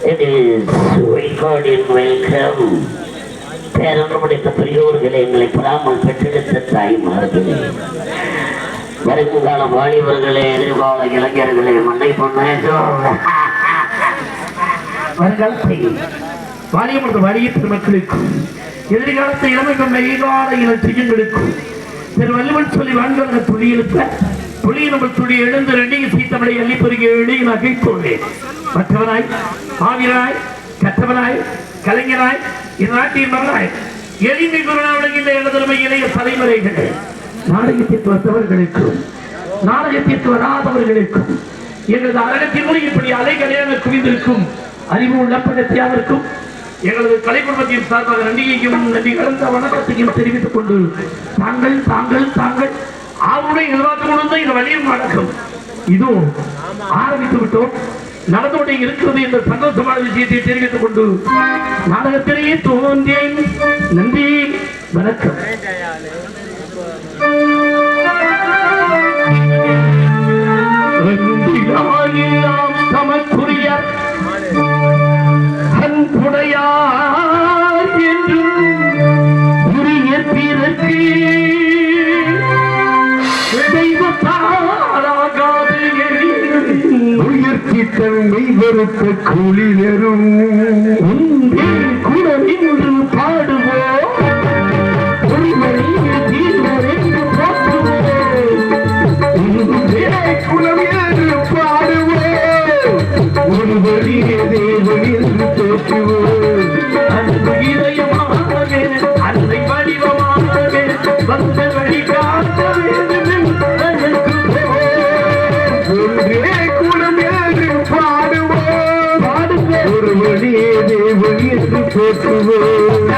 It is recording welcome. பேரன்புடைய பெரியோர்களை எங்களை பெறாமல் பெற்றெடுத்த தாய்மார்களே, வருங்கால வாலிபர்களே, எதிர்கால இளைஞர்களே, மண்ணை பொண்ணேசோ வருங்காலத்தை வாலிப வலிய பெருமக்களுக்கும் எதிர்காலத்தை இளமை கொண்ட ஈகால இலட்சியங்களுக்கும் திரு வள்ளுவன் சொல்லி வாழ்ந்த துளியெழுப்ப புலியை நம்ம துளி எழுந்து ரெண்டையும் சீத்தமடை அள்ளி பெருகி எழுதி நகைத்தோழேன். மற்றவனாய் ஆவியனாய் கற்றவனாய் கலைஞனாய் இந்நாட்டின் மகனாய் எளிமை குருநாவடுகின்ற எழுதலுமை இளைய தலைமுறைகளே, நாடகத்திற்கு வந்தவர்களுக்கும் நாடகத்திற்கு வராதவர்களுக்கும் எங்களது அரங்கத்தின் மூலம் இப்படி அலைகளையாக குவிந்திருக்கும் அறிவு உள்ளப்படத்தியாவிற்கும் எங்களது கலை குடும்பத்தின் சார்பாக நன்றியையும் நன்றி கலந்த வணக்கத்தையும் தெரிவித்துக் கொண்டு தாங்கள் தாங்கள் தாங்கள் ஆளுடைய எதிர்பார்த்து கொண்டு இந்த வழியும் நடக்கும் இதோ ஆரம்பித்து விட்டோம். நடந்து கொண்டே இருக்கிறது என்ற சந்தோஷமான விஷயத்தை தெரிவித்துக் கொண்டு நாடகத்திலேயே தோன்றேன். நன்றி, வணக்கம். தமக்குரிய அன்புடையார் என்றும் உரிய பிறகு தெய்வத்தாராகாது உயர்த்தி தன்மை வருத்த குளிரும் கூட நின்று பாடுவோம் குளம் என்று பாடுவோம் ஒரு வழியே தேவன் என்று தோற்றுவோம். அன்பு இதயமாக அன்னை வடிவமாக வந்த வழி காட்ட வேண்டும் ஒன்றே குளம் என்று பாடுவோம் ஒரு வழியே தேவன் என்று தோற்றுவோம்.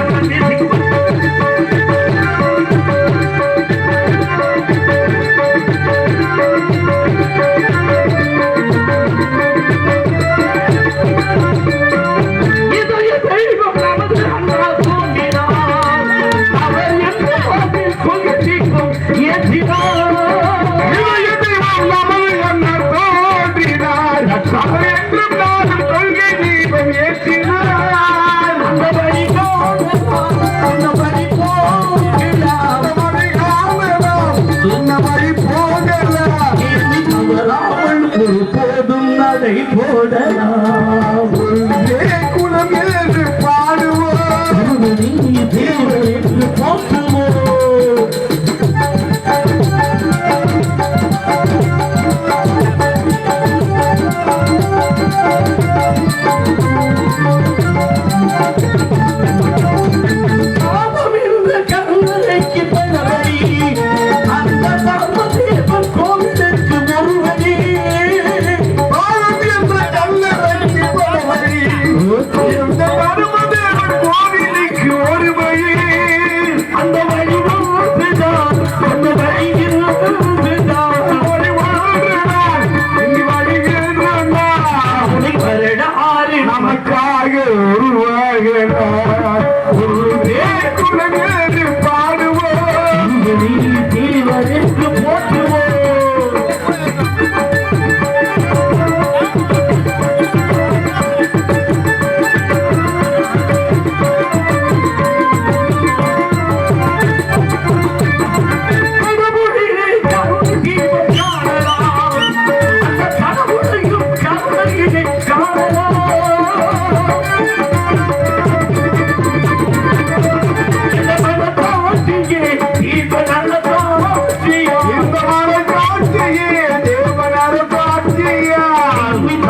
ஒருபோதும் நடை போடலாம் குளம் என்று பாடுவோம் தேவன் என்று போற்றுவோம்.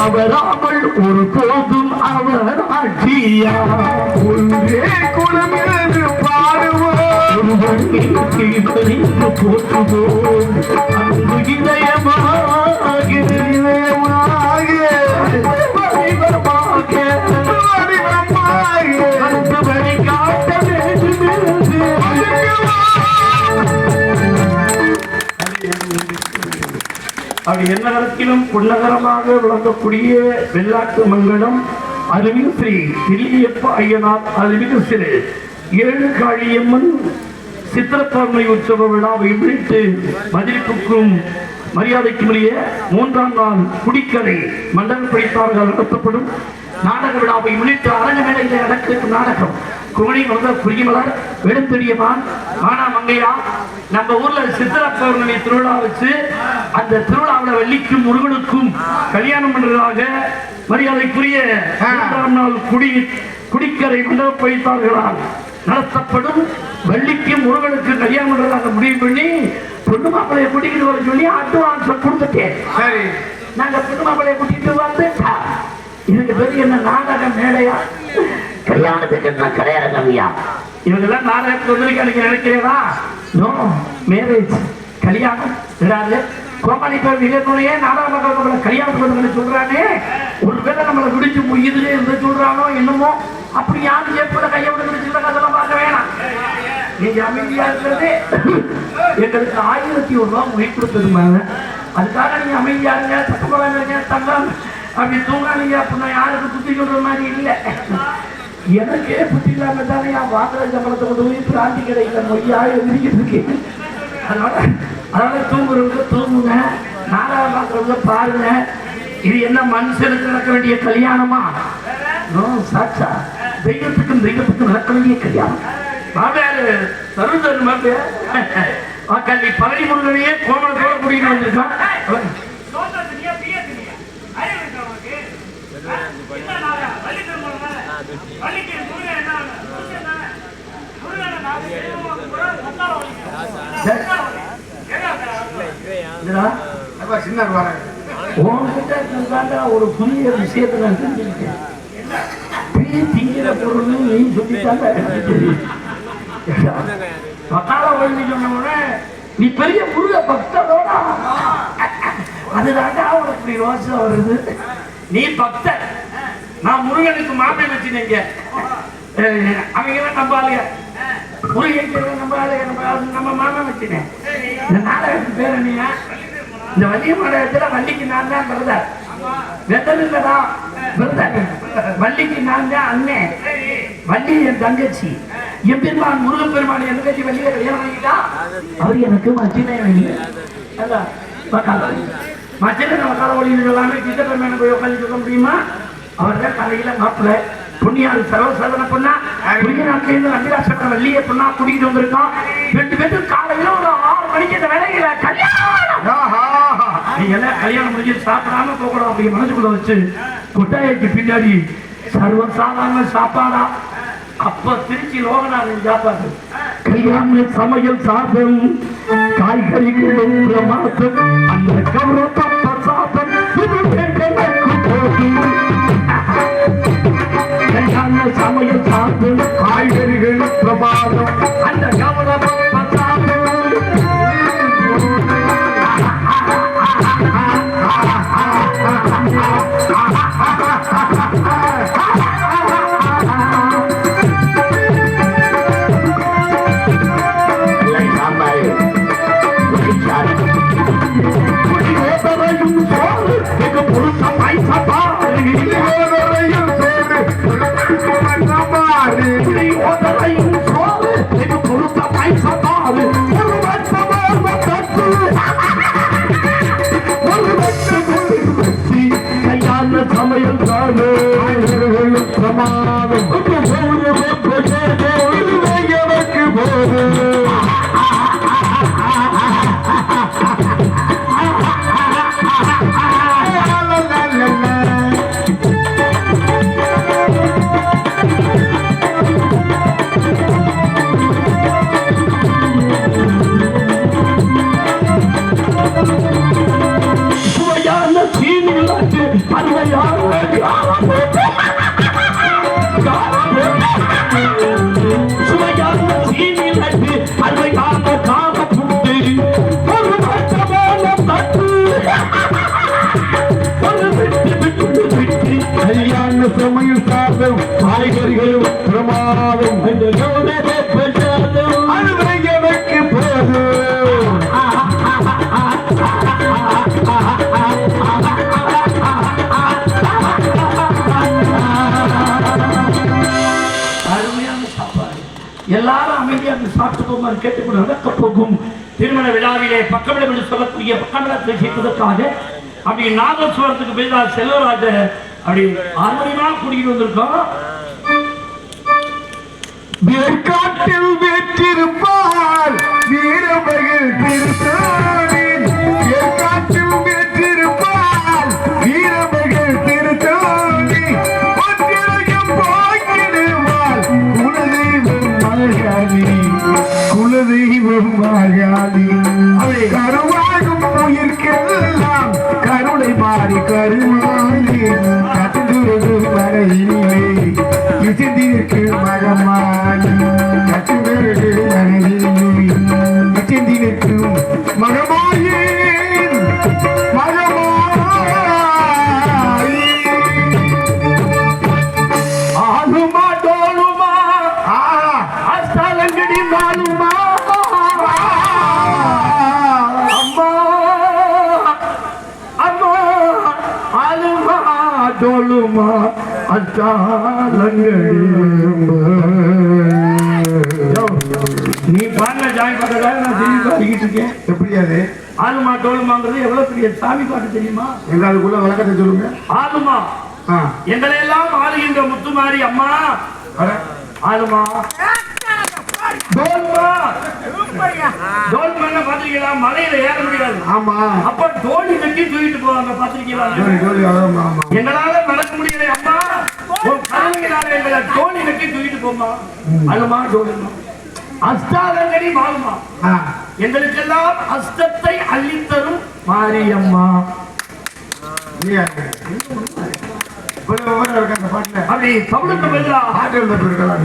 அவராமல் ஒரு போதும் அவர் ஆட்சியா ஒன்றே குளம் என்று பாடுவோம் போற்றுவோம். அன்பு இதயமாக அப்படி எந்நகரத்திலும் புன்னகரமாக விளங்கக்கூடிய வெள்ளாட்டு மங்கலம் அருள்மிகு ஸ்ரீ தில்லியப்ப ஐயனார் அருள்மிகு ஸ்ரீ ஏழு காளியம்மன் சித்திரப்பௌர்ணமி உற்சவ விழாவை முன்னிட்டு மதிப்புக்கும் மரியாதைக்குரிய 3ஆம் நாள் குடிக்கரை மண்டல படிப்பாளர்கள் நடத்தப்படும் நாடக விழாவை முன்னிட்டு அரங்க மேடையில் நடக்கும் நாடகம் குமணி மலர் புரியமலர் வெளுத்தெடியமான் மானா மங்கையா நம்ம ஊர்ல சித்திர பௌர்ணமி திருவிழா வச்சு அந்த திருவிழாவில் வெள்ளிக்கும் முருகனுக்கும் கல்யாணம் பண்றதாக மரியாதைக்குரிய 3ஆம் நாள் குடிக்கரை மண்டல படிப்பாளர்களால் நடத்தப்படும் வெள்ளிக்கும் முருகனுக்கு கல்யாணம் பண்றதாக முடிவு பண்ணி பொண்ணு மாப்பிளைய கூட்டிக்கிட்டு வர சொல்லி அட்வான்ஸ் கொடுத்துட்டேன். சரி, நாங்க பொண்ணு மாப்பிளைய கூட்டிட்டு வந்துட்டா இதுக்கு பேரு என்ன நாடக மேடையா கல்யாணத்துக்கு என்ன கலையரங்கம்யா இவங்கெல்லாம் நாடகத்துக்கு வந்து நினைக்கிறேனா? நோ மேரேஜ் கல்யாணம் விடாது கோமாளி பேர் நிகழ்வுலையே நாடக மக்கள் கல்யாணத்துக்கு வந்து சொல்றானே ஒருவேளை நம்மளை குடிச்சு இதுல இருந்து சொல்றானோ என்னமோ அப்படி யாரும் சேர்ப்புல கையை விட்டு குடிச்சுக்கிற கதெல்லாம் பார்க்க வேணாம். நீங்க அமைதியா இருக்கிறது எங்களுக்கு 1001 ரூபா மொழி கொடுத்ததுமாங்க. அதுக்காக நீங்க அமைதியா இருங்க, தப்பு தங்கம் அப்படி தூங்காதீங்க அப்படின்னா யாருக்கு புத்தி சொல்ற மாதிரி இல்லை. எனக்கே புத்தி இல்லாம தானே என் வாக்குற சம்பளத்தை கொண்டு போய் பிராந்தி கிடைக்கிற மொழியாக எழுதிக்கிட்டு இருக்கேன். அதனால தூங்குறவங்க தூங்குங்க, நாடகம் பார்க்கறவங்க பாருங்க. இது என்ன மனுஷனுக்கு நடக்க வேண்டிய கல்யாணமா? சாட்சா தெய்வத்துக்கும் தெய்வத்துக்கும் நடக்க வேண்டிய கல்யாணம். கல்வி பழனி முருகனையே கோமலத்தோட கூட்டிட்டு வந்திருக்கான். ஒரு புதிய விஷயத்தை நான் தெரிஞ்சுக்கிட்டேன். திங்கிற பொருள் நீ சொல்லிட்டாங்க நீ பெரிய முருக பக்தரோட அதுதாங்க அவனுக்கு யோசனை வருது. நீ பக்தர், நான் முருகனுக்கு மாமன் வச்சுனீங்க. அவங்க நம்பாளுங்க முருகன் நம்ம மாமன் வச்சுனேன். இந்த நாடகத்துக்கு பேர் என்னையா? இந்த வள்ளிய நாடகத்துல வள்ளிக்கு நான் தான் பிரதர், வெத்தலா பிரதர், வள்ளிக்கு நான் தான் அண்ணன், வள்ளி என் தங்கச்சி. என் பெருமான் முருகன் பெருமான் என் தங்கச்சி வள்ளியை கல்யாணம் பண்ணிக்கிட்டா அவர் எனக்கு மச்சினை மச்சினை நம்ம கால ஒளிகள் எல்லாமே கிட்ட போய் உட்காந்து சொல்ல முடியுமா? அவர் தான் காலையில மாப்பிள்ள புண்ணியாரு சர்வசாதனை பொண்ணா புண்ணிய நாட்டிலிருந்து நம்பிராசப்பட்ட வள்ளியை பொண்ணா கூட்டிகிட்டு வந்திருக்கோம். 2 பேருக்கு காலையில ஒரு 6 மணிக்கு இந்த வேலையில கல்யாணம். நீங்க எல்லாம் கல்யாணம் முடிஞ்சு சாப்பிடாம போகணும் அப்படி மனசுக்குள்ள வச்சு கொட்டாய்க்கு பின்னாடி சர்வசாதாரண சாப்பாடா. அப்ப திருச்சி லோகநாதன் சாப்பாடு கல்யாண சமையல் சாதம் காய்கறிகளும் பிரமாதம் அந்த கௌரவ சாதம் கல்யாண சமையல் சாதம் காய்கறிகள் பிரமாதம் அந்த கௌரவ சாதம் சமையல் பிரமாதம் போது சமையல் சாதம் காய்கறிகளும் பிரமாதம் எனக்கு போதும் எல்லாரும் அமைதியாக சாப்பிட்டு கேட்டுக்கொண்டு நடக்க போகும் திருமண விழாவிலே பக்கமிடம் என்று சொல்லக்கூடிய பக்கமிடத்தை செய்வதற்காக அப்படி நாதஸ்வரத்துக்கு போய் செல்வராஜ அப்படி ஆர்வமா கூட்டிட்டு வந்திருக்கோம். வேர்க்காட்டில் வேற்றிருப்பார் வீரமகள் திருத்தோனின் வேர்க்காட்டில் வேற்றிருப்பார் வீரமகள் திருத்தோனி ஒற்றிலையும் போக்கிடுவார் குலதெய்வம் மகாளி குலதெய்வம் மகாளி அவளை கருவாகும் உயிர்க்கெல்லாம் கருணை மாறி கருமாறி கட்டுகிறது மறையிலே இசைந்திருக்கு மகமாயி கட்டுகிறது மறையிலே இசைந்திருக்கு மகமாயி மகமாயி ஆளுமா டோலுமா அஸ்தலங்கடி மாலுமா அம்மா அம்மா ஆளுமா டோலுமா நீ பாடின சாமி பாட்டை நான் திரும்பி பாடிக்கிட்டு இருக்கேன். எப்படியாது ஆளுமா டோலுமாங்கிறது எவ்வளவு பெரிய சாமி பாட்டு தெரியுமா? எங்களுக்குள்ள வழக்கத்தை சொல்லுங்க. ஆளுமா எங்களை எல்லாம் ஆளுகின்ற முத்துமாரி அம்மா ஆளுமா பாத்திருக்கீங்களா? மலையில ஏற முடியாது. ஆமா அப்ப தோழி கட்டி தூக்கிட்டு போவாங்க பாத்திருக்கீங்களா? எங்களால நடக்க முடியல அம்மா எங்களை தோழி கட்டி தூக்கிட்டு போமா அழுமா டோலுமா அஷ்டாலங்கடி மாலுமா எங்களுக்கெல்லாம் அஷ்டத்தை அள்ளித்தரும் மாரியம்மா. அப்படி தமிழுக்கு பதிலா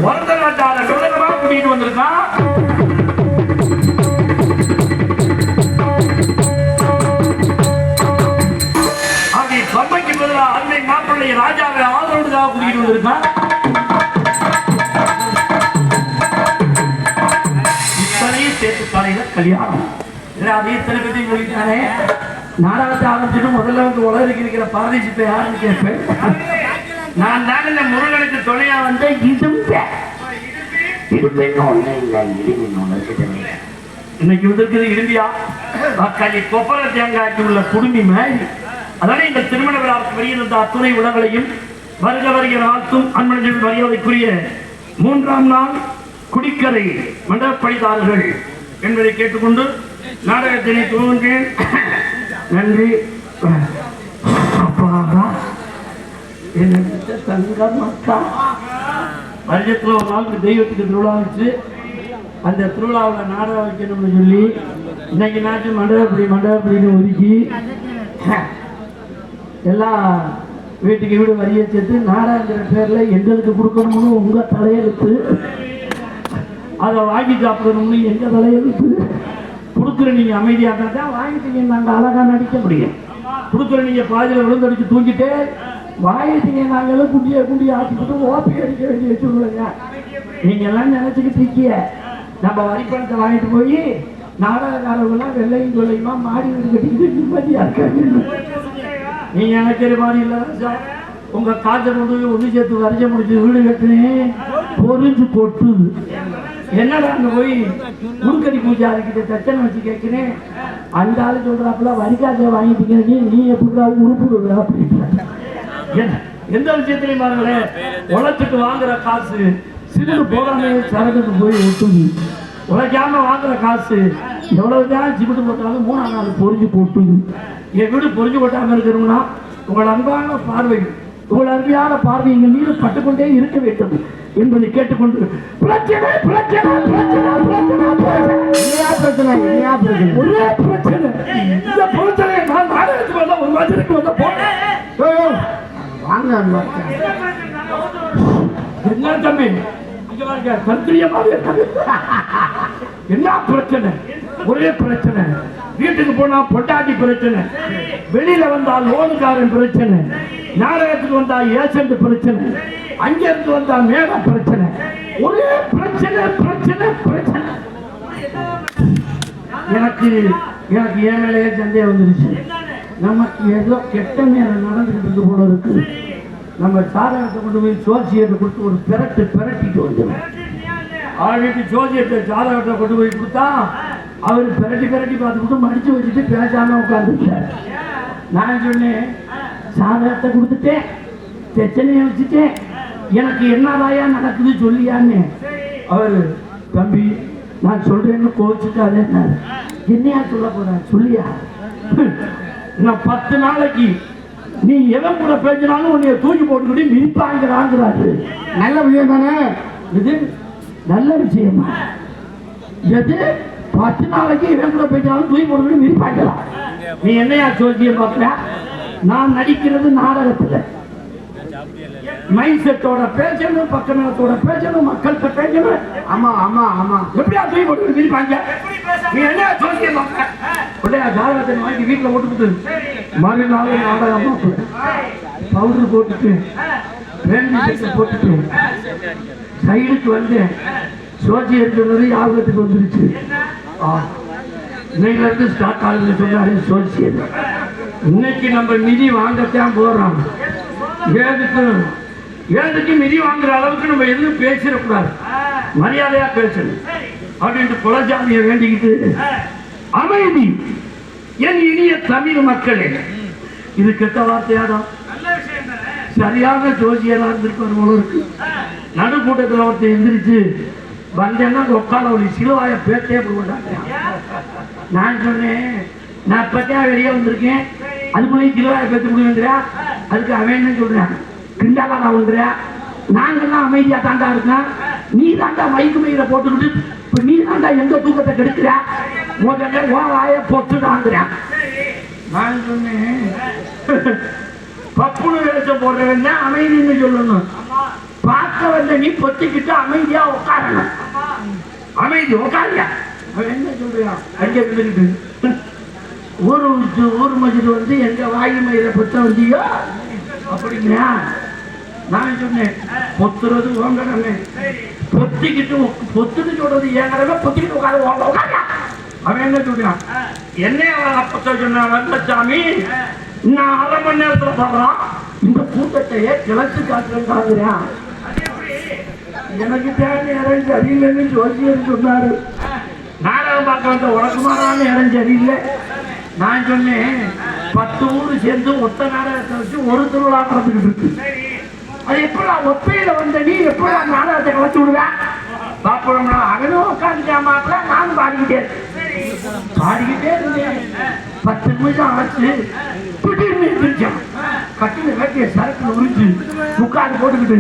வரத நாட்டால கூட்டிட்டு வந்திருக்கான். அப்படி பொம்மைக்கு பதிலா அன்னை மாப்பிள்ளை ராஜாவை ஆதரவுக்காக கூட்டிட்டு வந்திருக்கான். இத்தனையும் சேர்த்து காலையில கல்யாணம் அது இத்தனை பேரையும் சொல்லிட்டானே. நாடகத்தை ஆரம்பிச்சுட்டு முதல்ல வந்து உலகிற்கு இருக்கிற பாரதிசிப்பை யாருன்னு கேட்பேன். நான் தான் இந்த முருகனுக்கு துணையா வந்து இன்னைக்கு வந்திருக்கிறது இறுதியா தக்காளி கொப்பர தேங்காய்க்கு உள்ள குடுமி மாதிரி. அதனால இந்த திருமண விழாவுக்கு வெளியிருந்த அத்துணை உலகங்களையும் வருக வருகிற ஆழ்த்தும் அன்பர்கள் மரியாதைக்குரிய 3ஆம் நாள் குடிக்கரை மண்டபப்படிதாரர்கள் என்பதை கேட்டுக்கொண்டு நாடகத்தினை துவங்குகிறேன். நன்றி. தங்க மக்கா வருஷத்துல ஒரு நாளுக்கு தெய்வத்துக்கு திருவிழா வச்சு அந்த திருவிழாவில் நாடகம் வைக்கணும்னு சொல்லி இன்னைக்கு நாட்டு மண்டபப்படின்னு ஒதுக்கி எல்லாம் வீட்டுக்கு வீடு வரியை சேர்த்து நாடகங்கிற பேர்ல எங்களுக்கு கொடுக்கணும்னு உங்க தலையெழுத்து, அதை வாங்கி சாப்பிடணும்னு எங்க தலையெழுத்து. கொடுக்குற நீங்க அமைதியாக தான் வாங்கிட்டீங்க, நாங்கள் அழகா நடிக்க முடியும். கொடுக்குற நீங்க பாதியில் விழுந்தடிச்சு தூங்கிட்டே வாங்கிட்டீங்க, நாங்களும் குண்டியை ஆட்டிக்கிட்டு ஓப்பி அடிக்க வேண்டிய சூழ்நிலைங்க. நீங்க எல்லாம் நினைச்சுக்கிட்டு இருக்கிய நம்ம வரிப்பணத்தை வாங்கிட்டு போய் நாடகக்காரர்கள்லாம் வெள்ளையும் கொள்ளையுமா மாடி வீடு கட்டிக்கிட்டு நிம்மதியா இருக்காங்க. நீங்க நினைக்கிற மாதிரி இல்லை சார். உங்க காய்ச்ச கொண்டு ஒன்று சேர்த்து வரைஞ்ச முடிச்சு வீடு கட்டுனேன் பொறிஞ்சு கொட்டுது. என்னடா அங்க போய் முன்கடி பூஜை அதுக்கிட்ட தச்சனை வச்சு கேட்கிறேன். அந்த ஆளு சொல்றாப்புல வரிக்காசை வாங்கிட்டீங்க, நீ எப்படிடா உருப்புடுற அப்படின்ற. எந்த விஷயத்திலையும் பாருங்களேன், உழைச்சிட்டு வாங்குற காசு சிறு போகாம சரக்குக்கு போய் ஒட்டுது. உழைக்காம வாங்குற காசு எவ்வளவுதான் சிமெண்ட் போட்டாலும் 3ஆம் நாள் பொறிஞ்சு போட்டுது. என் வீடு பொறிஞ்சு போட்டாம இருக்கணும்னா உங்கள் அன்பான பார்வை, உங்கள் அருமையான பார்வை எங்கள் மீது பட்டுக்கொண்டே இருக்க வேண்டும் என்பதை கேட்டுக்கொண்டு பிரச்சனை பிரச்சனை பிரச்சனை பிரச்சனை ஒரே பிரச்சனை. இந்த பிரச்சனை நான் நாடகத்துக்கு வந்த ஒரு மஜருக்கு வந்த போனேன். என்ன தம்பி என்ன பிரச்சனை? ஒரே பிரச்சனை. வீட்டுக்கு போனா பொட்டாட்டி பிரச்சனை, வெளியில வந்தா லோனுக்காரன் பிரச்சனை, நாடகத்துக்கு வந்தா ஏஜென்ட் பிரச்சனை, அங்க இருந்து வந்தா மேல பிரச்சனை. ஒரே பிரச்சனை பிரச்சனை பிரச்சனை. எனக்கு என் மேலேயே சந்தேகம் வந்துருச்சு. நமக்கு ஏதோ கெட்ட நேரம் நடந்துகிட்டு இருக்கு போல இருக்கு. நம்ம சாதகத்தை கொண்டு போய் சோசியத்தை கொடுத்து ஒரு பிரட்டிட்டு வந்துடும். ஆளுக்கு ஜோதியத்தை ஜாதகத்தை கொண்டு போய் கொடுத்தா அவர் பிரட்டி பார்த்துக்கிட்டு மடிச்சு வச்சுட்டு பேசாம உட்காந்துட்டார். நான் சொன்னேன், ஜாதகத்தை கொடுத்துட்டேன், பிரச்சனையை வச்சுட்டேன், எனக்கு என்னதாயா நடக்குது சொல்லியான்னு. அவர், தம்பி நான் சொல்றேன்னு கோச்சுக்காதே. என்னையா சொல்ல போறேன் சொல்லியா, நான் 10 நாளைக்கு நீ எவன் கூட பேசினாலும் உன்னைய தூக்கி போட்டுக்கிட்டு மிதிப்பாங்கிறாங்கிறாரு. நல்ல விஷயம் தானே இது, நல்ல விஷயமா? எது 10 நாளைக்கு இவன் கூட பேசினாலும் தூக்கி போட்டுக்கிட்டு மிதிப்பாங்களா? நீ என்னையா ஜோதியம் பார்க்கல? நான் நடிக்கிறது நாடகத்துல மைண்ட் செட்டோட பேசணும், பக்கத்தோட பேசணும், மக்கள்கிட்ட பேசணும். ஆமா ஆமா ஆமா எப்படியா தூக்கி போட்டு மிதிப்பாங்க? நீ என்ன ஜோதியம் பார்க்க? உடைய ஜாதகத்தை வாங்கி வீட்டுல போட்டுக்கிட்டு மறுநாள் நாடகமா பவுடர் போட்டுட்டு போட்டுட்டு சைடுக்கு வந்து சோச்சி இருக்கிறது யாபகத்துக்கு வந்துருச்சு. இன்னைக்குல இருந்து ஸ்டார்ட் ஆகுதுன்னு சொன்னாரு சோசியல். இன்னைக்கு நம்ம மிதி வாங்கத்தான் போறோம். ஏதுக்கு மிதி வாங்குற அளவுக்கு நம்ம எதுவும் பேசிடக்கூடாது, மரியாதையா பேசணும் அப்படின்ட்டு குலஜாதியை வேண்டிக்கிட்டு அமைதி. என் இனிய தமிழ் மக்களே, இது கெட்ட வார்த்தையாதான், சரியான ஜோசியரா இருந்திருப்பவர்களுக்கு நடுக்கூட்டத்தில் ஒருத்தர் எந்திரிச்சு வந்தேன்னா உட்கார ஒரு சிலுவாய பேச்சே போட்டாங்க. நான் சொன்னேன், நான் இப்பதான் வெளியே வந்திருக்கேன், அதுக்குள்ளேயும் சிலுவாய பேச முடியுங்கிறா. அதுக்கு அவன் என்ன சொல்றேன், கிண்டாலா வந்துறியா? நாங்கெல்லாம் அமைதியா தாண்டா இருக்கோம், நீ தாண்டா மைக்கு மயில போட்டுக்கிட்டு இப்ப நீ தாண்டா எந்த தூக்கத்தை கெடுக்கிற, முதல்ல வாய பொட்டுடாங்கிறேன். நான் சொன்னேன், பப்புனு வேஷம் போடுறவன் தான் அமைதின்னு சொல்லணும், பார்க்க வந்த நீ பொத்திக்கிட்டு அமைதியா உட்காரணும். அமைதி உட்காரியா? அவன் என்ன சொல்றியா? அங்கே இருந்துக்கிட்டு ஊர் மஜிது வந்து எங்க வாயு மயில பொத்த வந்தியோ அப்படிங்கிறா. நான் சொன்னேன், பொத்துறது ஓங்கடமே, பொத்திக்கிட்டு பொத்துன்னு சொல்றது ஏங்கடமே, பொத்திக்கிட்டு உட்கார உட்காரியா? அவன் என்ன சொல்றான், என்ன பொத்த சொன்ன வந்தசாமி, நான் 1/2 மணி நேரத்துல பாக்குறான் இந்த கூட்டத்தையே கிளச்சு காட்டுறேன். எனக்கு நேரம் சரியில்லைன்னு ஜோசியர் சொன்னாரு. நாடகம் பார்க்க வந்த உனக்குமாரான நேரம் சரியில்லை. நான் சொன்னேன், 10 ஊர் சேர்ந்து ஒத்த நாடகத்தை வச்சு ஒரு திருவிழா நடந்துக்கிட்டு இருக்கு. அது எப்படா ஒப்பையில வந்த நீ எப்படா நாடகத்தை கலச்சு விடுவேன்? பாப்போம்னா அவனும் உட்காந்துட்டாமாப்ல, நானும் பாடிக்கிட்டே இருந்தேன். 10 நிமிஷம் ஆச்சு, திடீர்னு எந்திரிச்சான். கட்டில வேட்டிய சரக்குல உறிஞ்சு முக்காடு போட்டுக்கிட்டு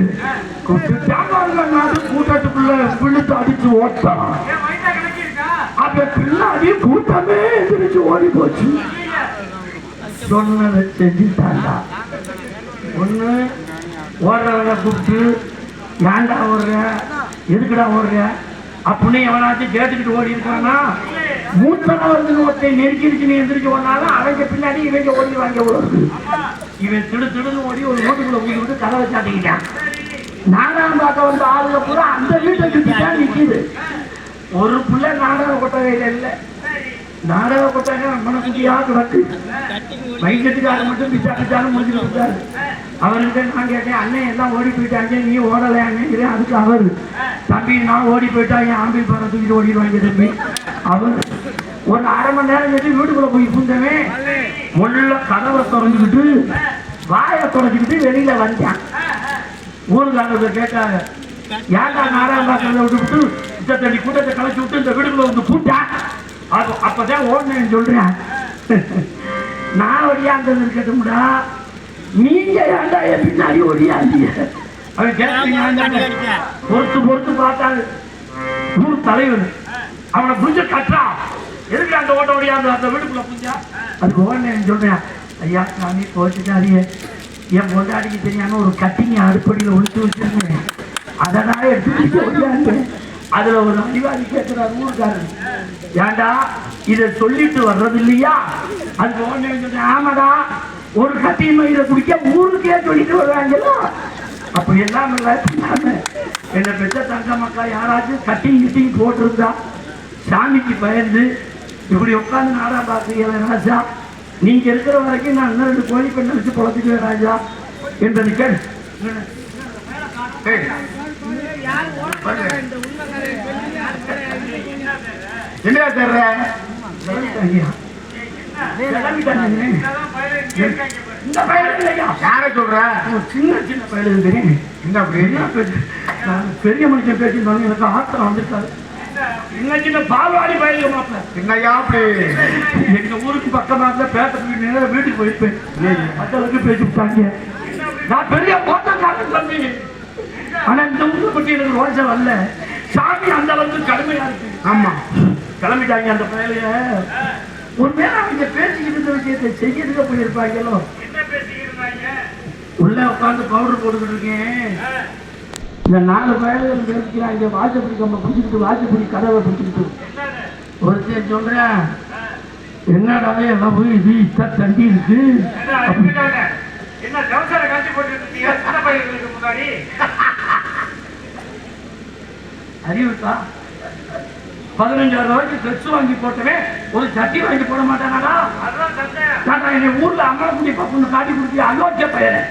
கூட்டத்துக்குள்ள விழுத்து அடிச்சு ஓட்டான். அப்ப பின்னாடி கூட்டமே எந்திரிச்சு ஓடி போச்சு. சொன்னதை செஞ்சுட்டாண்டா. ஒண்ணு ஓடுறவனை கூப்பிட்டு ஏண்டா ஓடுற, எதுக்குடா ஓடுற அப்படின்னு எவனாச்சும் கேட்டுக்கிட்டு ஓடி இருக்கானா? மூத்தவர்கள் ஒருத்தன் நெருக்கி நீ எந்திரிச்சு ஓடினாலும் அவங்க பின்னாடி இவங்க ஓடி வாங்க ஓடுறது. இவன் திடுன்னு ஓடி ஒரு வீட்டுக்குள்ள ஊட்டி கதவை சாட்டிக்கிட்டான். நாடகம் பார்க்க வந்த ஆளுங்க பூரா அந்த வீட்டை சுற்றிதான் நிற்கிது. ஒரு பிள்ளை நாடக கொட்டகையில இல்லை. நாடக கொட்டகை மனசுக்கியா கிடக்கு. மைக்கெட்டுக்காரர் மட்டும் பிச்சாலும் முடிச்சுட்டு இருக்காரு. அவர்கிட்ட நான் கேட்டேன், அண்ணன் எல்லாம் ஓடி போயிட்டாங்க, நீ ஓடலையான்னு. அதுக்கு அவர், தம்பி நான் ஓடி போயிட்டா என் ஆம்பிள் பாறை தூக்கிட்டு ஓடிடுவாங்க தம்பி. அவர் ஒரு 1/2 மணி நேரம் கட்டி வீட்டுக்குள்ள போய் புந்தவன் உள்ள கதவை திறந்துக்கிட்டு வாயை தொடச்சிக்கிட்டு வெளியில வந்தான். ஊருக்காரங்க கேட்டாங்க, ஏன்டா நாடகம் பார்க்கறத விட்டு இந்த தண்ணி கூட்டத்தை கலைச்சி விட்டு இந்த வீடுக்குள்ள வந்து கூட்டான்? அப்பதான் ஓடுனேன்னு சொல்றேன். நான் ஒடியாந்தது இருக்கட்டும்டா, நீங்க ஏன்டா என் பின்னாடி ஒடியாந்தீங்க? அவன் கேட்டீங்க. பொறுத்து பார்த்தாங்க ஊர் தலைவர். அவனை புரிஞ்ச கட்டா எதுக்கு அந்த ஓட்ட ஓடியாந்து அந்த வீட்டுக்குள்ள புரிஞ்சா? அதுக்கு ஓடுனேன்னு சொல்றேன். ஐயா சாமி போச்சுட்டாரியே, என் பொண்டாடிக்கு தெரியாம ஒரு கட்டிங்க அடுப்படியில் ஒழிச்சு வச்சிருந்தேன், அதனால எடுத்து ஓடியாந்து. அதுல ஒரு அதிகாரி கேட்கிறார் ஊருக்காரர், ஏண்டா இதை சொல்லிட்டு வர்றது இல்லையா? அதுக்கு ஓடுனேன்னு சொல்றேன். ஆமாடா, ஒரு கட்டி மயில குடிக்க ஊருக்கே சொல்லிட்டு வருவாங்களா? அப்படி எல்லாம் இல்லை. என்னை பெற்ற தங்க மக்கா யாராச்சும் கட்டிங் போட்டிருந்தா சாமிக்கு பயந்து இப்படி உட்காந்து நாடா பார்க்கிறீங்க ராஜா, நீங்க இருக்கிற வரைக்கும் நான் இன்னும் 2 கோழி பெண்ணை வச்சு பொழச்சுக்குவேன் ராஜா என்பது கேள். என்னடா தர்ற ஐயா கிளம்பிட்டாங்க. இந்த பையன் இல்லையா யார சொல்ற சின்ன சின்ன பையன் தெரியும். என்ன அப்படி என்ன பேச்சு? நான் பெரிய மனுஷன் பேசியிருந்தாங்க எனக்கு ஆத்திரம் வந்துருக்காரு. சின்ன சின்ன பால்வாடி பயிலுங்க மாப்பிள்ள. என்னையா அப்படி எங்க ஊருக்கு பக்கமா இருந்த பேசுறதுக்கு நேரம் வீட்டுக்கு போயிருப்பேன். மக்களுக்கு பேசி விட்டாங்க. நான் பெரிய போட்டக்காரன் தம்பி. ஆனா இந்த ஊரை பற்றி எனக்கு ரோசை வரல. சாமி அந்த அளவுக்கு கடுமையா இருக்கு. ஆமா கிளம்பிட்டாங்க அந்த பயிலைய. ஒருவேளை அவங்க பேசிக்கிட்டு இருந்த விஷயத்தை செய்யறதுக்கு போயிருப்பாங்களோ. உள்ள உட்காந்து பவுடர் போட்டுக்கிட்டு இருக்கேன். இந்த 4 பயல்கள் பேசிக்கிறாங்க. வாசப்படி கம்ப பிடிச்சிக்கிட்டு வாசப்படி கதவை பிடிச்சிக்கிட்டு ஒருத்தர் சொல்றேன், என்னடா எல்லாம் போய் இது இத்தா தண்டி இருக்கு. அறிவுட்டா 15,000 ரூபாய்க்கு ட்ரெஸ் வாங்கி போட்டவே ஒரு சட்டி வாங்கி போட மாட்டானடா. என்னை ஊர்ல அம்மா குடி பப்புன்னு காட்டி கொடுத்தி அயோக்கிய பையன்.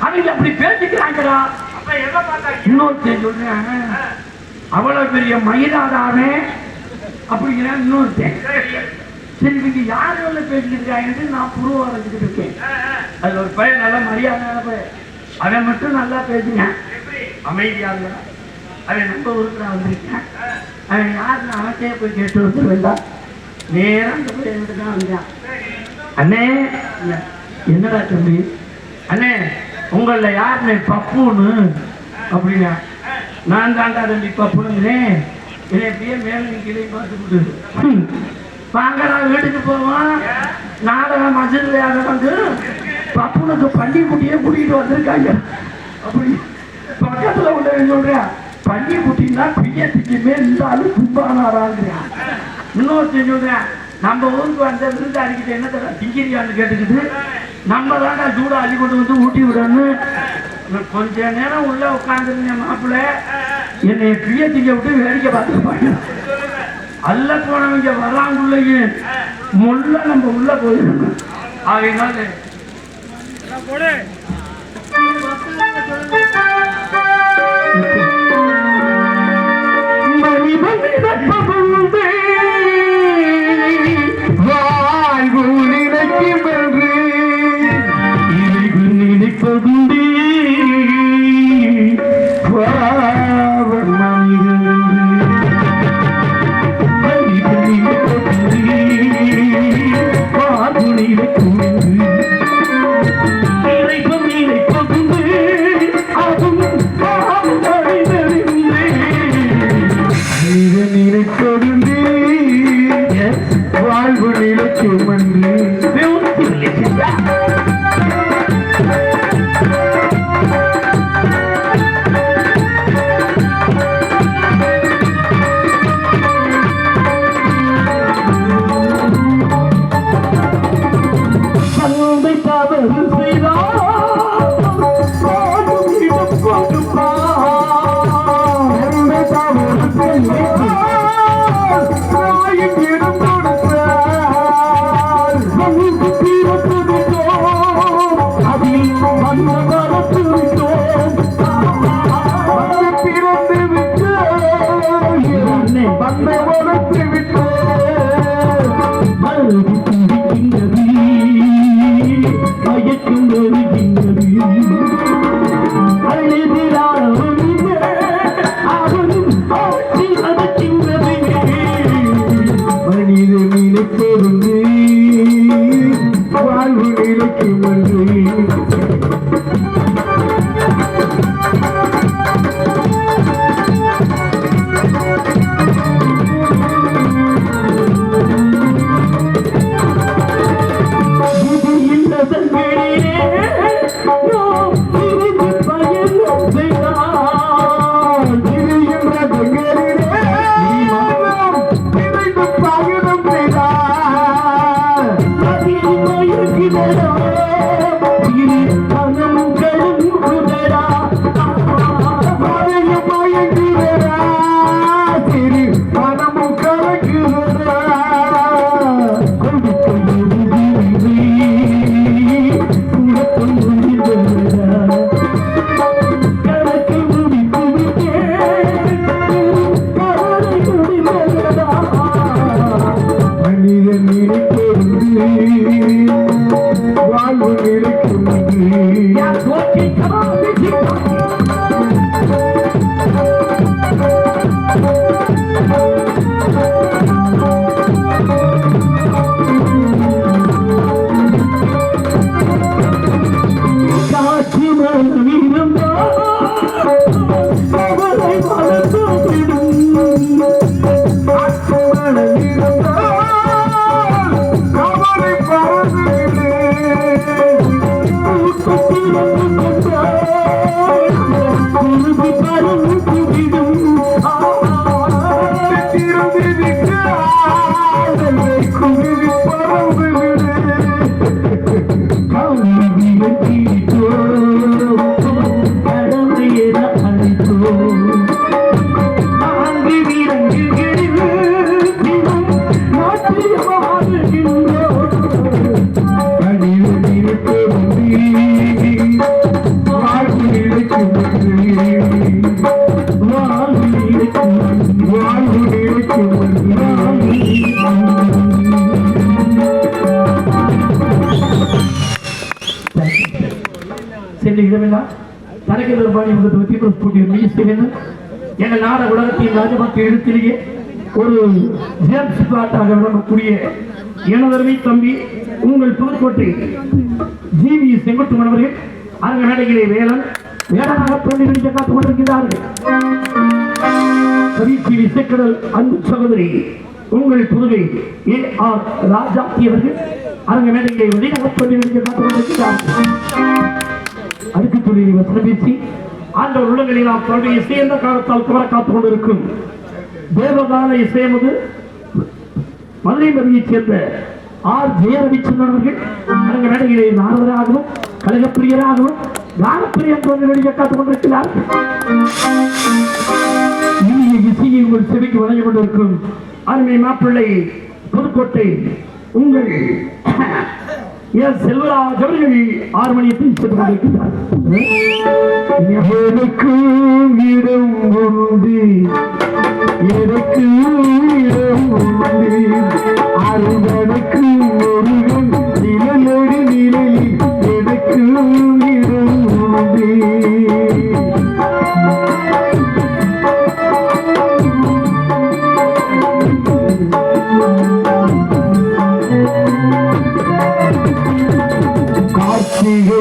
அவங்க அப்படி பேசிக்கிறாங்கடா. இன்னொருத்தன் சொல்றேன், அவ்வளவு பெரிய மயிலாடாவே அப்படிங்கிறான் இன்னொருத்தன். சரி இங்க யாரு வேலை பேசிட்டு இருக்காங்கன்னு நான் புருவ வரைஞ்சிட்டு இருக்கேன். அது ஒரு பையன் நல்லா மரியாதையான பையன். அவன் மட்டும் நல்லா பேசுங்க, அமைதியா இல்ல. அவன் நம்ம ஊருக்கு நான் வந்திருக்கேன். அவன் யாருன்னு அவன்கிட்டே போய் கேட்டு வந்து வேண்டாம். நேரம் அந்த பையன் தான் வந்தான். அண்ணே என்னடா தம்பி, அண்ணே உங்கள யாருன்னு பப்புன்னு அப்படின்னா, நான் தாண்டா தம்பி பப்புனுங்கிறேன். என்னை எப்படியே மேலும் கீழே பார்த்துக்கிட்டு வாங்கடா வீட்டுக்கு போவோம். நாடகம் மசிதியாக வந்து பப்புனுக்கு பள்ளி குட்டியே கூட்டிகிட்டு வந்திருக்காங்க. அப்படி பக்கத்துல உள்ள சொல்றேன், பள்ளி குட்டின்னா பிரியத்துக்குமே இருந்தாலும் கும்பானாராங்கிறான். இன்னொருத்தர் சொல்றேன், நம்ம ஊருக்கு வந்த விருந்தாடிக்கிட்ட என்ன தர டிங்கிரியான்னு கேட்டுக்கிட்டு நம்ம தாண்டா சூடா அள்ளி கொண்டு வந்து ஊட்டி விடணும். கொஞ்ச நேரம் உள்ள உட்காந்துருந்தேன். மாப்பிள்ள என்னை பிரியத்திக்க விட்டு வேடிக்கை பார்த்துருப்பாங்க. அல்ல போனவங்க வர்றாங்குள்ளேயே முள்ள நம்ம உள்ள போயிடணும். அதனால இறைப்பம் எங்கள் நாட உலகத்தின் ராஜபக்தி எழுத்திலேயே ஒரு பாட்டாக விளங்கக்கூடிய எனதருமை தம்பி உங்கள் புதுக்கோட்டை ஜிவி செங்குட்டுமன் அவர்கள் அரங்க மேடையிலே வேளாண் தோண்டி நடிக்க காத்துக் கொண்டிருக்கிறார்கள். இசைக்கடல் அன்பு சகோதரி உங்கள் புதுவை AR ராஜாத்தி அவர்கள் அரங்க மேடையிலே வெளியாக தோண்டி நடிக்க காத்துக் கொண்டிருக்கிறார்கள். அடுக்கு தொழிலை வசனம் பேசி ஆண்டவர் உள்ளங்களில் நாம் தன்னுடைய இசையந்த காலத்தால் குமர காத்துக் கொண்டிருக்கும் தேவகான இசையமது மதுரை மதியைச் சேர்ந்த R ஜெயரவிச்சந்திரன் அவர்கள் அரங்க மேடையிலே நாரதராகவும் கழகப்பிரியராகவும் கானப்பிரியம் தோன்றி நடிக்க காத்துக் கொண்டிருக்கிறார்கள். இனிய இசையை உங்கள் செவிக்கு வழங்கிக் கொண்டிருக்கும் அருமை மாப்பிள்ளை புதுக்கோட்டை உங்கள் செல்வராஜ் அவர்கள் 6 மணியத்தை சென்று கொண்டிருக்கிறார். எனக்கு இடம் உண்டு, எனக்கு இடம் உண்டு, அருகனுக்கு முருகன் நிழலடி நிலையில் எனக்கு இடம் உண்டு.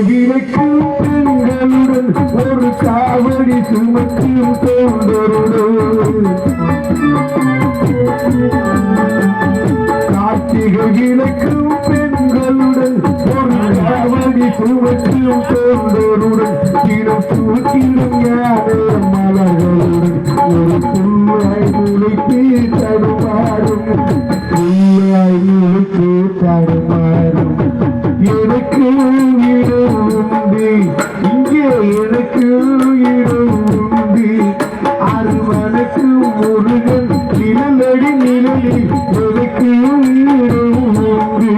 விளக்கு பெண்களுடன் ஒரு காவடி சுமக்கும் தோன்றருடன் கார்த்திகை விளக்கும் பெண்களுடன் ஒரு காவடி சுமக்கும் தோன்றருடன் தினம் பூத்திடும் ஞான மலர்களுடன் ஒரு புல்லாய் முளைத்து தடுமாறும் புல்லாய் முளைத்து தடுமாறும் எனக்கு இடம் உண்டு, இங்கே எனக்கு இடம் உண்டு, அருமனுக்கு முருகன் நிழலடி நிழலில் எனக்கு இடம் உண்டு.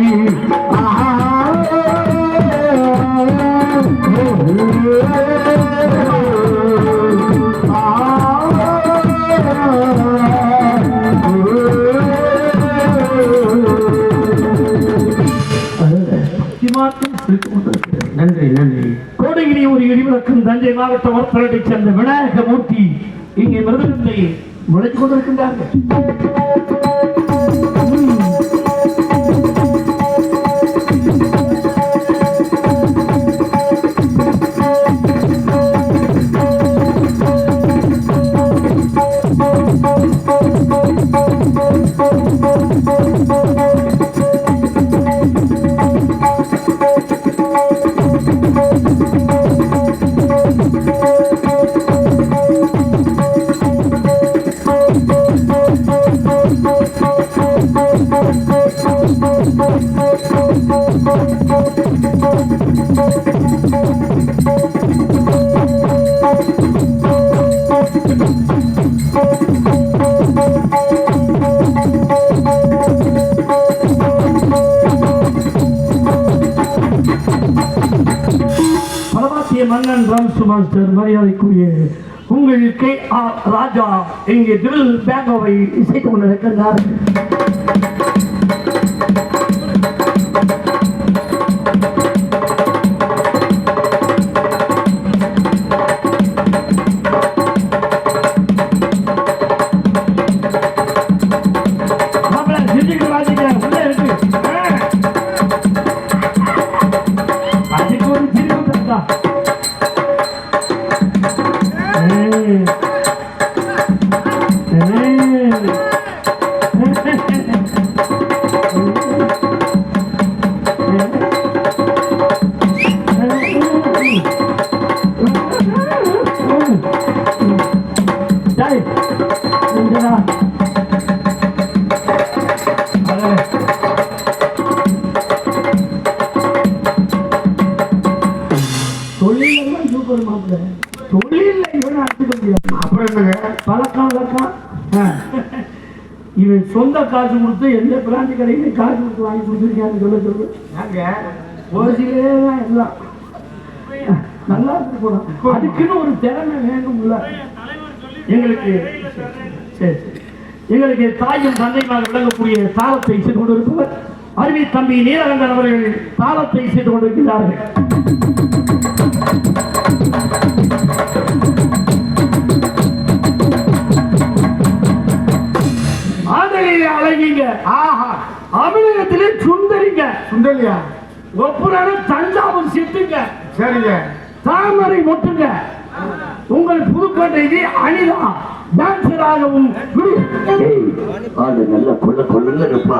நன்றி நன்றி. கோடகிரி ஒரு இடிவிளக்கும் தஞ்சை மாவட்ட ஒருத்தரட்டை சேர்ந்த விநாயகமூர்த்தி இங்கே மிருதகத்தை முளைத்துக் கொண்டிருக்கின்றார்கள். மன்னன் ராம்சு மாஸ்டர் மரியாதைக்குரிய உங்கள் KR ராஜா இங்கே தில் பேங்கோவை இசைத்துக் கொண்டிருக்கிறார். இவன் சொந்த காசு கொடுத்து எந்த பிராந்தி கடையில காசு கொடுத்து வாங்கி கொடுத்துருக்கான்னு சொல்ல சொல்லு. ஓசிலே தான் எல்லாம் நல்லா இருக்கு போல. அதுக்குன்னு ஒரு திறமை வேணும்ல எங்களுக்கு. சரி சரி. எங்களுக்கு தாயும் தந்தையாக விளங்கக்கூடிய தாளத்தை செய்து கொண்டிருப்பவர் அருமை தம்பி நீலகண்டன் அவர்கள் தாளத்தை செய்து கொண்டிருக்கிறார்கள். ஆதலிலே அழகிங்க, ஆஹா, அபிநயத்திலே சுந்தரிங்க, சுண்டலியா, ஒப்புரான தஞ்சாவூர் சிட்டுங்க, சரிங்க, தாமரை மொட்டுங்க, உங்கள் புதுக்கோட்டைக்கு அனிதா டான்சராகவும் அது நல்ல கொள்ள கொள்ளுங்க இருப்பா,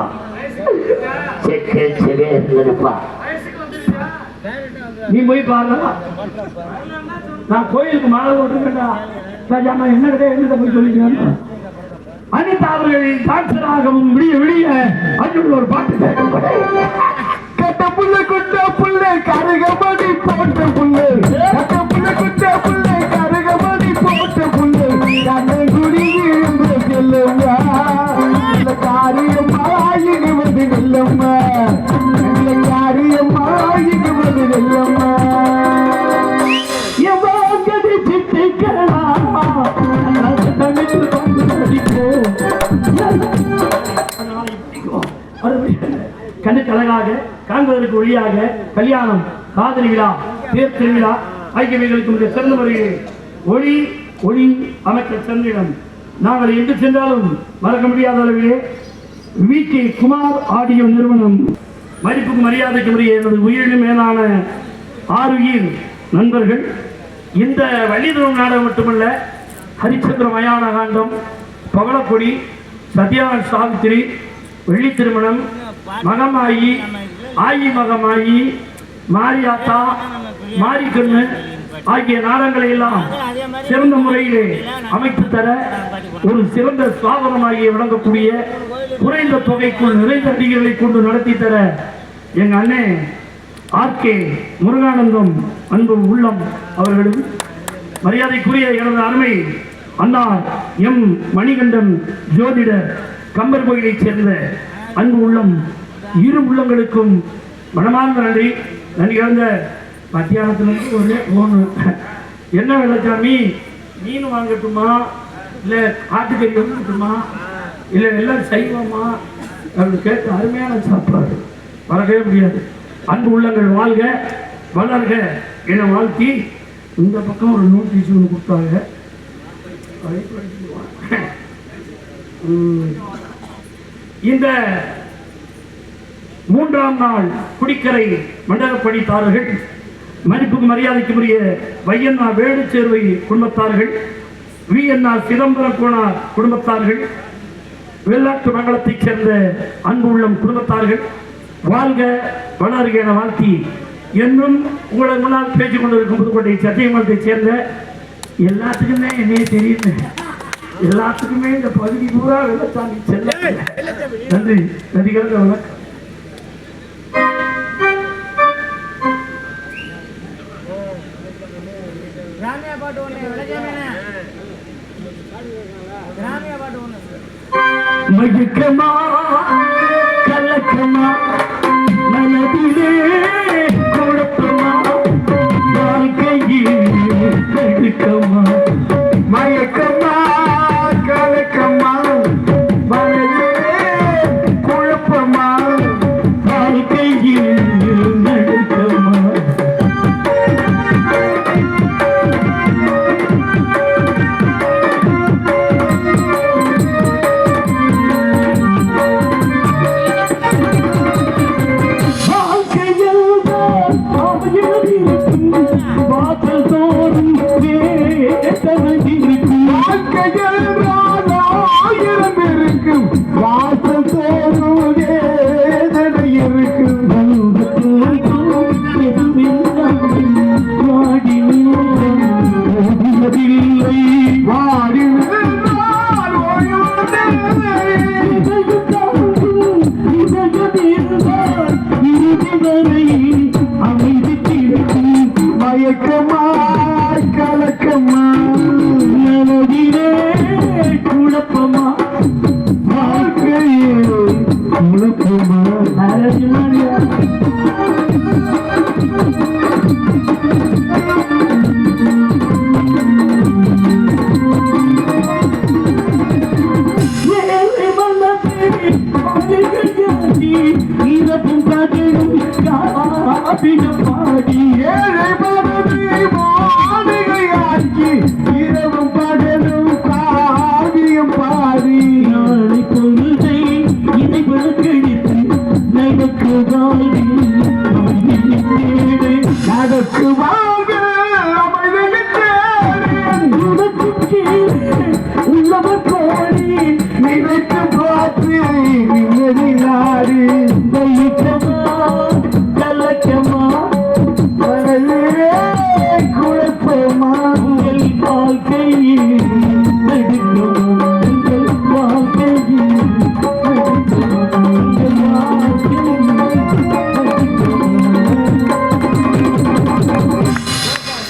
இருப்பா. நீ போய் பாருங்க, நான் கோயிலுக்கு மாலை போட்டுருக்கேன்டா ராஜாமா, என்ன என்ன போய் சொல்லிக்கிறேன். அனிதா அவர்களின் டான்சராகவும் விடிய விடிய அஞ்சு ஒரு பாட்டு கட்ட புள்ள குட்ட புள்ள கருகமணி போட்ட புள்ள, கட்ட புள்ள குட்ட புள்ள கருகமணி போட்ட புள்ள, கண்ணங்குடி இருந்து செல்லுமா, இந்த காரியமாயிக்கு வந்து நெல்லம்மா, இந்த காரியமாயிக்கு வந்து நெல்லம்மா, எவாங்கடி சித்திக்கலாம் கண்ணுக்கு அழகாக காண்பதற்கு ஒளியாக கல்யாணம், காதலி விழா, தேர் திருவிழா ஆகியவைகளுக்கு சிறந்த முறையில் ஒளி ஒளி அமைக்க சென்றிடம் நாங்கள் எங்கு சென்றாலும் மறக்க முடியாத அளவிலே VK குமார் ஆடியோ நிறுவனம் மதிப்புக்கு மரியாதைக்கு உரிய எனது உயிரினும் மேலான 6 உயிர் நண்பர்கள். இந்த வள்ளிதரும் நாடகம் மட்டுமல்ல, ஹரிச்சந்திர மயான காண்டம், பவளக்கொடி, சத்யான் சாவித்திரி, வெள்ளி திருமணம், மகமாயி, ஆயி மகமாயி, மாரியாத்தா, மாரிக்கண்ணு ஆகிய நாடகங்களை எல்லாம் சிறந்த முறையிலே அமைத்து தர ஒரு சிறந்த ஸ்தாபனமாகிய விளங்கக்கூடிய குறைந்த தொகைக்குள் நிறைந்த அடிகளை கொண்டு நடத்தி தர எங்க அண்ணே RK முருகானந்தம் அன்பு உள்ளம் அவர்களும், மரியாதைக்குரிய எனது அருமை அண்ணா M மணிகண்டன் ஜோதிடர் கம்பர் கோயிலைச் சேர்ந்த அன்பு உள்ளம் இரு உள்ளங்களுக்கும் மனமார்ந்த நன்றி. நன்றி கலந்த மத்தியானத்திலிருந்து ஒரே போனு என்ன வெள்ளச்சாமி, மீன் வாங்கட்டுமா இல்லை ஆட்டுக்கறி வாங்கட்டுமா இல்லை எல்லாம் சைவமா அப்படின்னு கேட்டு அருமையான சாப்பாடு மறக்கவே முடியாது. அன்பு உள்ளங்கள் வாழ்க வளர்க என வாழ்த்தி இந்த பக்கம் ஒரு நோட்டீஸ் ஒன்று கொடுத்தாங்க. இந்த 3ஆம் நாள் குடிக்கரை மண்டல பணித்தாரர்கள், மதிப்புக்கு மரியாதைக்குரிய வையண்ணா வேடு சேர்வை குடும்பத்தார்கள், VNR சிதம்பரம் கோணார் குடும்பத்தார்கள், வெள்ளாட்டு மங்கலத்தைச் சேர்ந்த அன்பு உள்ளம் குடும்பத்தார்கள் வாழ்க வளர்க என வாழ்த்தி என்னும் உங்களை முன்னால் பேசிக் கொண்டிருக்கும் புதுக்கோட்டை சத்தியமங்கலத்தைச் சேர்ந்த எல்லாத்துக்குமே என்னையே தெரியுது, எல்லாத்துக்குமே இந்த பகுதி பூரா வெள்ளத்தாண்டி செல்ல நன்றி. நதிகளுக்கு வணக்கம். மயக்கமா கலக்கமா மனதிலே குழப்பமா வாழ்க்கையில் நடுக்கமா, மயக்கமா கலக்கமா மனதிலே குழப்பமா வாழ்க்கையில் நடுக்கமா, வாசல் தோறும் ஆயிரம் இருக்கும், வாசல் தோறும் வேதனை இருக்கும், வாடி